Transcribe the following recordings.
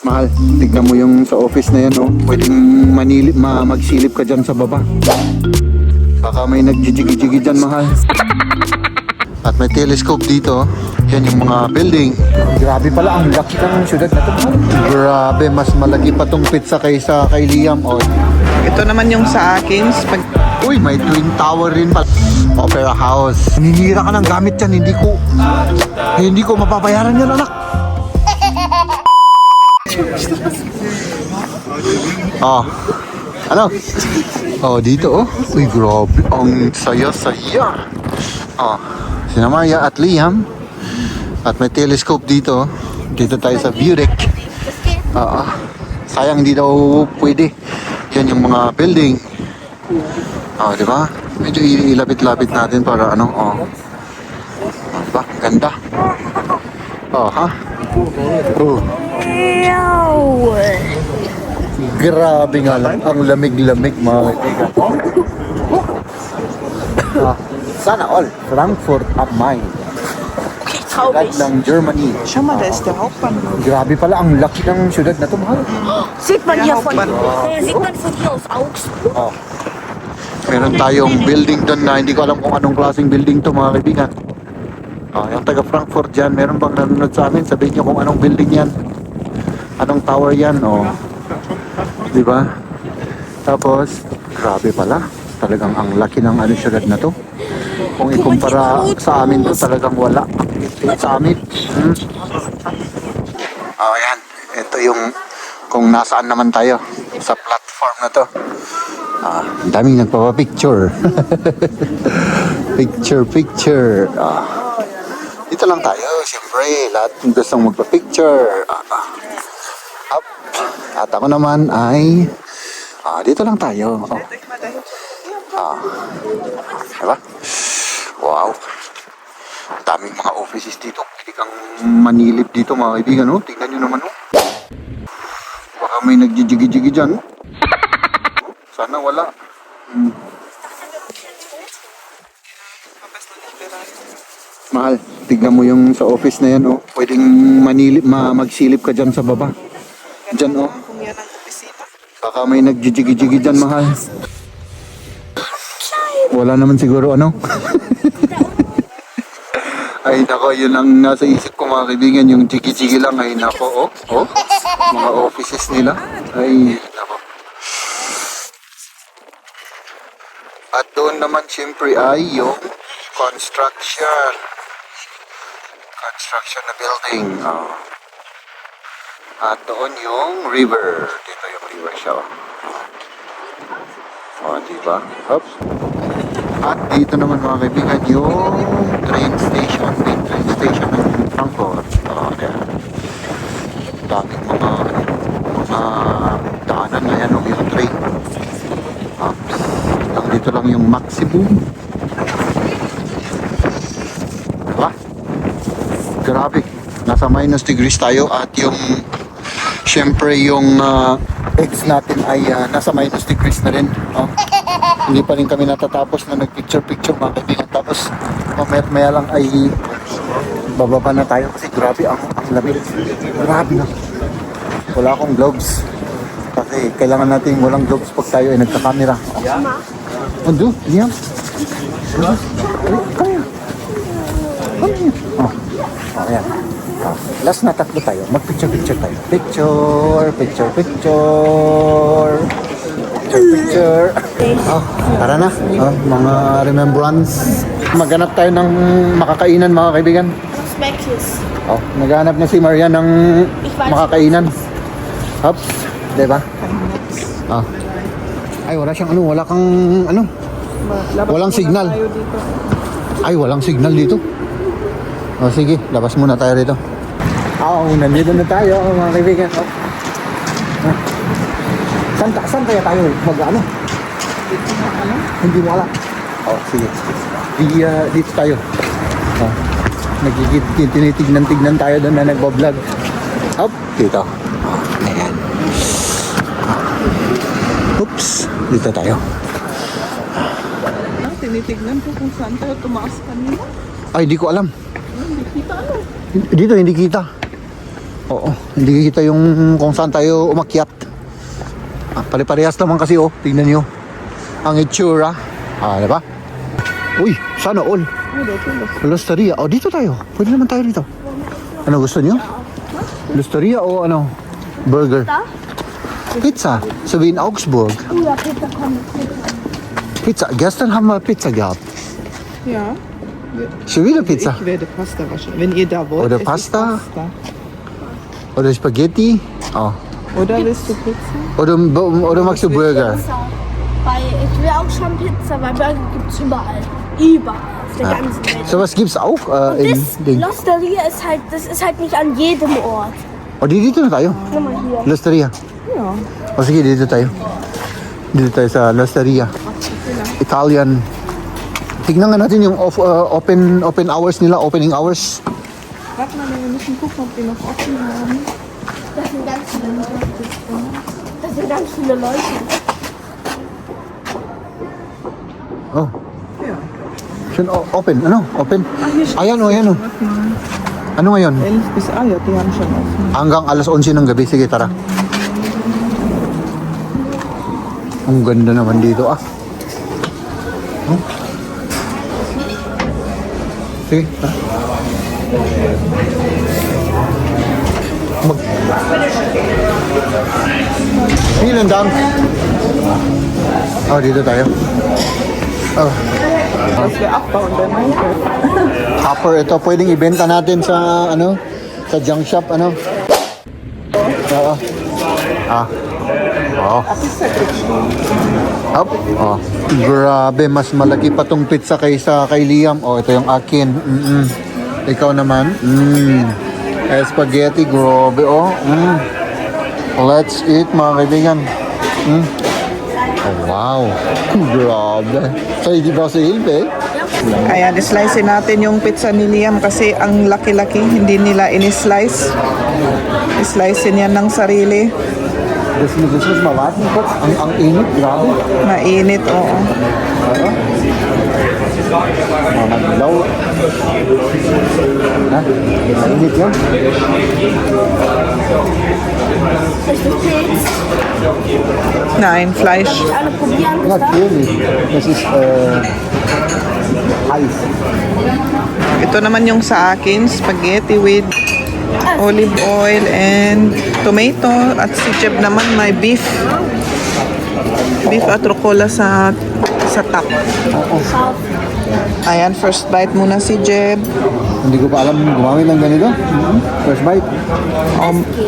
Mahal, tignan mo yung sa office na yan, oh. Pwedeng magsilip ka dyan sa baba. Baka may nagjijigi-jigi dyan, mahal. At may telescope dito. Yan yung mga building. Grabe pala, ang laki ng syudad na ito. Grabe, mas malaki pa tong pizza kaysa kay Liam. Oh. Ito naman yung sa akin. Uy, may twin tower rin pala. Opera House. Ninira ka ng gamit yan, hindi ko mapapayaran yan, anak. Oh. Ano? Oh, dito, oh. Uy, grabe. Ang saya-saya. Oh. Sina Maria at Liam. At may telescope dito. Dito tayo sa view deck. Sayang hindi daw pwede. Yan yung mga building. Oh, di ba? Medyo ilapit-lapit natin para ano, oh. Oh, diba? Ganda. Oh, ha? Oh. Grabe nga lang. Ang lamig-lamig, mga kaibigan. Sana all. Frankfurt am Main. Syudad ng Germany. Schau mal, da ist der Hauptbahnhof. Grabe pala, ang laki ng syudad na ito, mahal. Sieht man hier von, Hauptbahnhof. sieht man von hier aus Augsburg. Oh. Meron tayong building doon na hindi ko alam kung anong klaseng building to, mga kaibigan. Oh, yung taga Frankfurt dyan, meron bang nanonood sa amin? Sabihin nyo kung anong building yan. Anong tower yan, oh. Di ba? Tapos, grabe pala. Talagang ang laki ng ano syudad na to. Kung ikumpara sa amin to, talagang wala. Sa amin. Oh, yan. Ito yung kung nasaan naman tayo sa platform na to. Ang daming nagpapapicture. Picture. Dito lang tayo, siyempre. Lahat ng gustong magpa-picture. Up. At ako naman ay dito lang tayo. Diba? Wow. Daming mga offices dito. Pwede kang manilip dito, mga kaibigan. Oh. Tingnan nyo naman. Oh. Baka may nagjijigi-jigi dyan. Oh. Sana wala. Mahal, tignan mo yung sa office na yan, oh. Pwedeng magsilip ka dyan sa baba. Dyan, oh. Baka may nagjijigi-jigi dyan, mahal. Wala naman siguro, ano? Ay, nako, yun ang nasa isip ko, mga kaibigan. Yung jigi-jigi lang, ay, nako, oh. Mga offices nila. Ay, nako. At doon naman, siyempre, ay yung construction na building. Oh. At doon yung river. Dito yung river siya. Oh, diba? Oops. At dito naman, mga kaibigan, yung train station. Main train station ng Frankfurt. Oh, yeah. Daming mga daanan na yan, yung train. Oops. Dito lang yung maximum. Diba? Grabe. Nasa minus degrees tayo at yung syempre yung eggs natin ay nasa minus degrees na rin. Oh. Hindi pa rin kami natatapos na nagpicture-picture, mga kaibigan. Tapos mamaya lang ay bababa na tayo kasi grabe ang lamig. Grabe na. Wala akong gloves. Kasi kailangan natin walang gloves pag tayo ay nagka-camera. Ando, Liam. Come here. Oh, ayan. Last na tatlo tayo. Mag-picture tayo. Picture. Oh, tara na. Oh, mga remembrance. Maghanap tayo ng makakainan, mga kaibigan. Oh, naghanap na si Maria ng makakainan. Hops, diba? Oh. Ay, wala siyang ano, walang signal. Ay, walang signal dito. O sige, labas muna tayo rito. Nandito na tayo, mga kaibigan. Saan kaya tayo mag-ano? Hindi mo alam. Sige. Dito tayo. Tinitignan tayo doon na nagbablog. Up, dito. Ayan. Oops, dito tayo. Tinitignan ko kung saan tayo tumaas kanina. Ay, di ko alam. Hindi kita ano. Dito, hindi kita. Oo, hindi kita yung kung saan tayo umakyat. Pare-parehas naman kasi oh, tingnan nyo. Ang itsura. Diba? Uy, sana all. Losteria. Oh, dito tayo. Pwede naman tayo dito. Ano gusto nyo? Losteria o ano? Burger? Pizza. So wie in Augsburg. Ja, Pizza kommt. Pizza. Gestern haben wir Pizza gehabt. Ja. Schon wieder Pizza. Ich werde Pasta waschen. Wenn ihr da wollt, Oder esse ich Pasta? Pasta. Oder Spaghetti. Oh. Oder willst du Pizza? Oder magst du Burger? Weil ich will auch schon Pizza, weil Burger gibt's überall. Überall. Auf der ganzen Welt. Sowas gibt's auch in Das Ding. Losteria ist halt, das ist halt nicht an jedem Ort. O, dito na tayo. Guck mal hier. Losteria. Ja. O sige, dito tayo. Dito tayo sa Losteria. Italian. Tignan nga natin yung open hours nila, opening hours. Warte mal, wir müssen gucken, ob die noch offen haben. Das sind ganz viele Leute. Das sind ganz viele Leute. Oh, Ja. schon open. Ano? Open? Ayan o, ayan o. Warte mal. Ano ngayon? 11 bis, ja, die haben schon offen. Hanggang alas 11 ng gabi. Sige, tara. Ang ganda naman dito Oh. Sige, tara. Vielen Dank. Oh, dito tayo. Oh, Was wir abbauen, dann hopper ito. Pwedeng ibenta natin sa ano? Sa junk shop, ano? Oo. Oh. Up. Oh. Grabe, mas malaki pa tong pizza kaysa kay Liam. Oh, ito yung akin. Ikaw naman. Spaghetti, grabe oh. Let's eat mga kaibigan. Oh, wow. Grabe. So, hindi ba si Hilpe? Ayan, slice natin yung pizza ni Liam kasi ang laki-laki, hindi nila in-slice. Slice yan ng sarili. Gusto mo mawatin ko? Ang init, grabe. Mainit, oo. Mamaglaw. Ha? Mainit yan. Ist das Pilz? Nein, Fleisch. Ich alle probieren. Not really. Das ist Eis. Ito naman yung sa akin, spaghetti with olive oil and tomato. At si Jeb naman may beef. Beef at rucola sa top. Ayan, first bite muna si Jeb. Hindi ko pa alam gumamit ng ganito. First bite.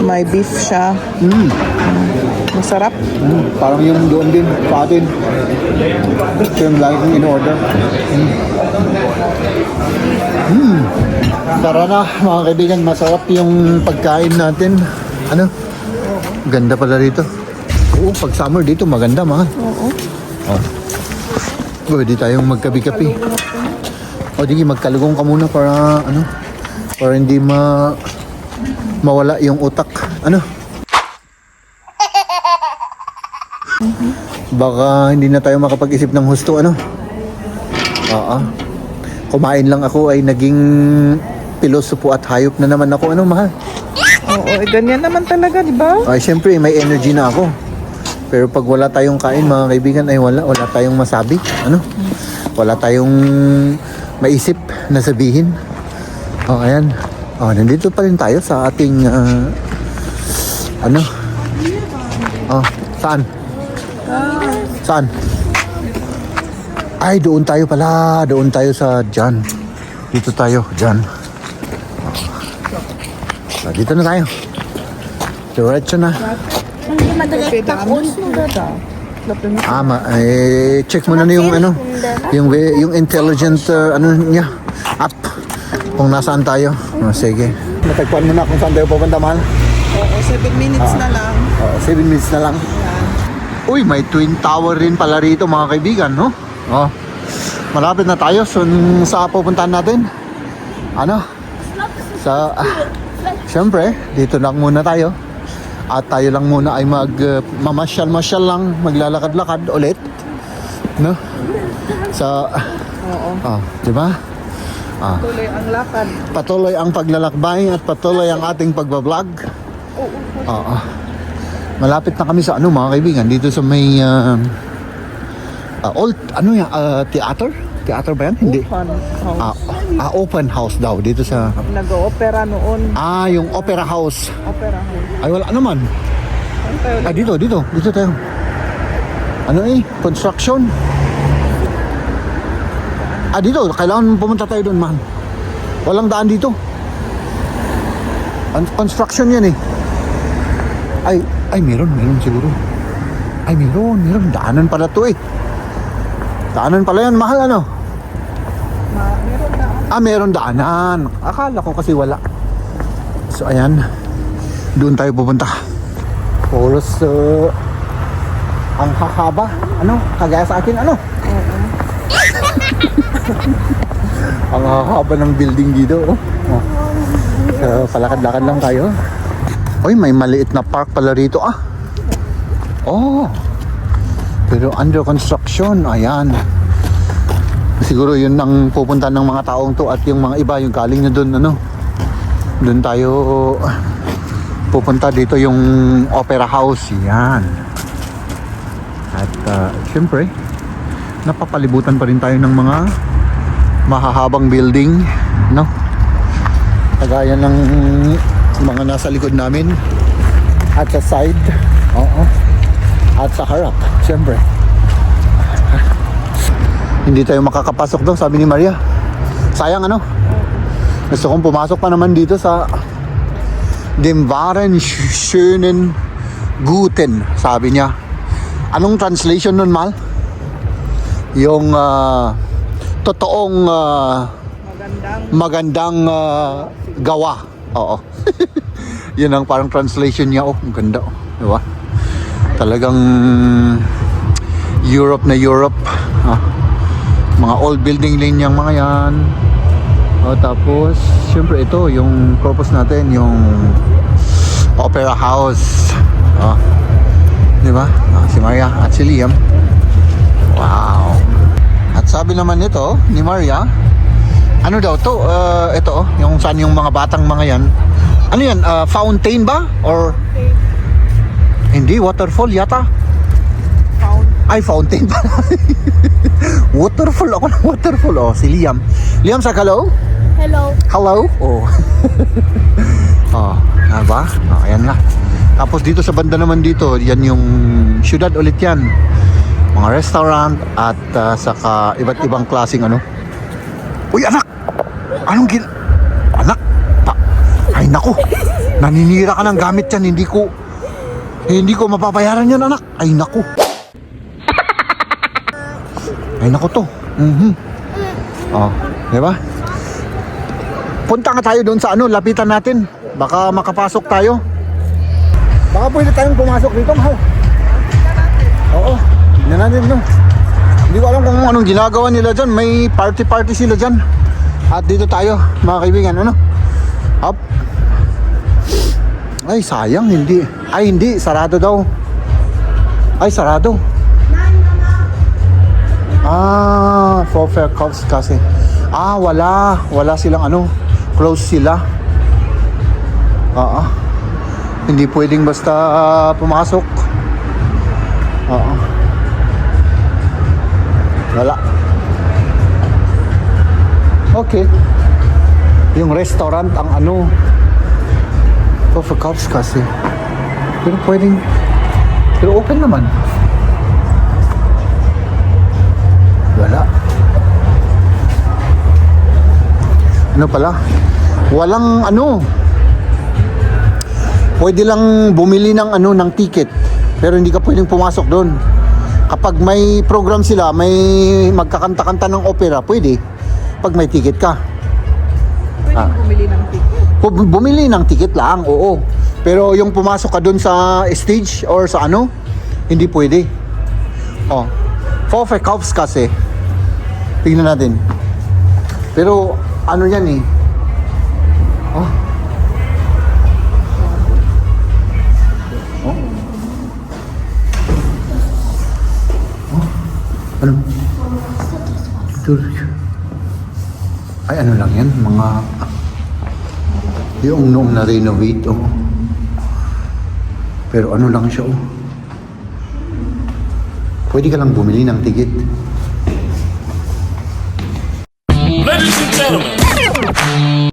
May beef siya. Masarap. Parang yung doon din sa atin. Ito yung lagi kong in-order. Tara na mga kaibigan, masarap yung pagkain natin. Ano? Ganda pala rito. Oo, pag summer dito maganda mga. Oo. Oh. Pwede tayong magkabi-kapi. O di magkalugong ka muna para ano? Para hindi mawala yung utak. Ano? Baka hindi na tayo makapag-isip ng husto, ano? Oo. Kumain lang ako ay naging pilosopo at hayop na naman ako. Ano, mahal? Oo, ganyan naman talaga, di ba? Ay, syempre, may energy na ako. Pero pag wala tayong kain, mga kaibigan, ay wala tayong masabi. Ano? Wala tayong maisip na sabihin. Oh, ayan. Oh, nandito pa rin tayo sa ating ano? Oh, saan? Saan? Ay, doon tayo pala. Doon tayo sa dyan. Dito tayo, dyan. Oh. Dito na tayo. Diretso na. Hindi madalit nach unten wird. Check mo na yung ano, yung intelligent ano niya, app. Kung nasaan tayo. Oh, sige. Matagpuan mo na kung saan tayo pupunta, mahal. Oo, 7 minutes na lang. 7 minutes na lang. Uy, may Twin Tower rin pala rito mga kaibigan, no? Oh. Malapit na tayo sa pupuntahan natin. Ano? Sa syempre, dito lang muna tayo. At tayo lang muna ay mamasyal-masyal lang, maglalakad-lakad ulit. No? Sa di ba? Tuloy ang lakad. Patuloy ang paglalakbay at patuloy ang ating pagbablog. Oo. Malapit na kami sa ano mga kaibigan, dito sa may old, ano yan, theater? Theater ba yan? Hindi. Open house daw dito sa... Nag-opera noon. Yung opera house. Opera house. Ay wala naman. Dito tayo. Ano construction. Dito, kailangan pumunta tayo doon, man. Walang daan dito. Construction yan eh. Ay, meron siguro. Ay, meron. Daanan pala to eh. Daanan pala yan, mahal ano? Meron na. Meron daanan. Akala ko kasi wala. So, ayan. Doon tayo pupunta. Oras, ang hahaba. Ano? Kagaya sa akin, ano? Ang hahaba ng building dito, oh. So, palakad-lakad lang tayo. Oy, may maliit na park pala rito, pero under construction, ayan. Siguro yun ang pupunta ng mga taong to at yung mga iba, yung galing na doon, ano. Doon tayo pupunta dito yung opera house, yan. At syempre, napapalibutan pa rin tayo ng mga mahahabang building, no? Kagaya ng mga nasa likod namin at sa side, at sa harap, syempre. Hindi tayo makakapasok daw, sabi ni Maria. Sayang, ano? Gusto kong pumasok pa naman dito sa Dem waren schönen Guten, sabi niya. Anong translation nun, Mal? Yung totoong magandang gawa. Oo. Yun ang parang translation niya. Ang ganda. Diba? Talagang Europe na Europe. Mga old building linyang mga yan. Tapos syempre ito yung purpose natin, yung opera house. Diba? Si Maria at si Liam. Wow. At sabi naman nito ni Maria, ano daw to? Ito yung saan yung mga batang mga yan. Ano yan? Fountain ba? Or hindi, waterfall yata. Ay, fountain pa. Waterfall ako ng waterfall. Si Liam. Liam, sa hello? Hello? Diba? Ayan nga. Tapos dito sa banda naman dito, yan yung syudad ulit yan. Mga restaurant at saka iba't ibang klaseng ano. Uy, anak! Anong Anak! Ay, naku! Naninira ka ng gamit yan. Hindi ko mapapayaran yan, anak. Ay, naku! Ay, naku to. Diba? Punta nga tayo doon sa ano, lapitan natin. Baka makapasok tayo. Baka pwede tayong pumasok dito, mahal. Oo, tignan natin, no? Hindi ko alam kung anong ginagawa nila dyan. May party sila dyan. At dito tayo, mga kaibigan, ano? Up. Ay, sayang, hindi. Ay, hindi, sarado daw. Ay, sarado. Vorverkaufs kasi. Wala silang ano, close sila. Hindi pwedeng basta pumasok. Wala. Okay. Yung restaurant ang ano, Vorverkaufs kasi. Pero open naman. Wala. Ano pala? Walang ano. Pwede lang bumili ng ano, ng ticket. Pero hindi ka pwedeng pumasok doon. Kapag may program sila, may magkakanta-kanta ng opera, pwede. Pag may ticket ka. Pwede bumili ng ticket. Bumili ng ticket lang, oo. Pero yung pumasok ka doon sa stage or sa ano, hindi pwede. Vorverkaufs kasi. Tingnan natin. Pero ano yan eh. Ano? Ay, ano lang yan? Mga... Yung noong na-renovate, oh. Pero ano lang siya, oh. Pwede ka lang bumili ng ticket. Ladies and gentlemen,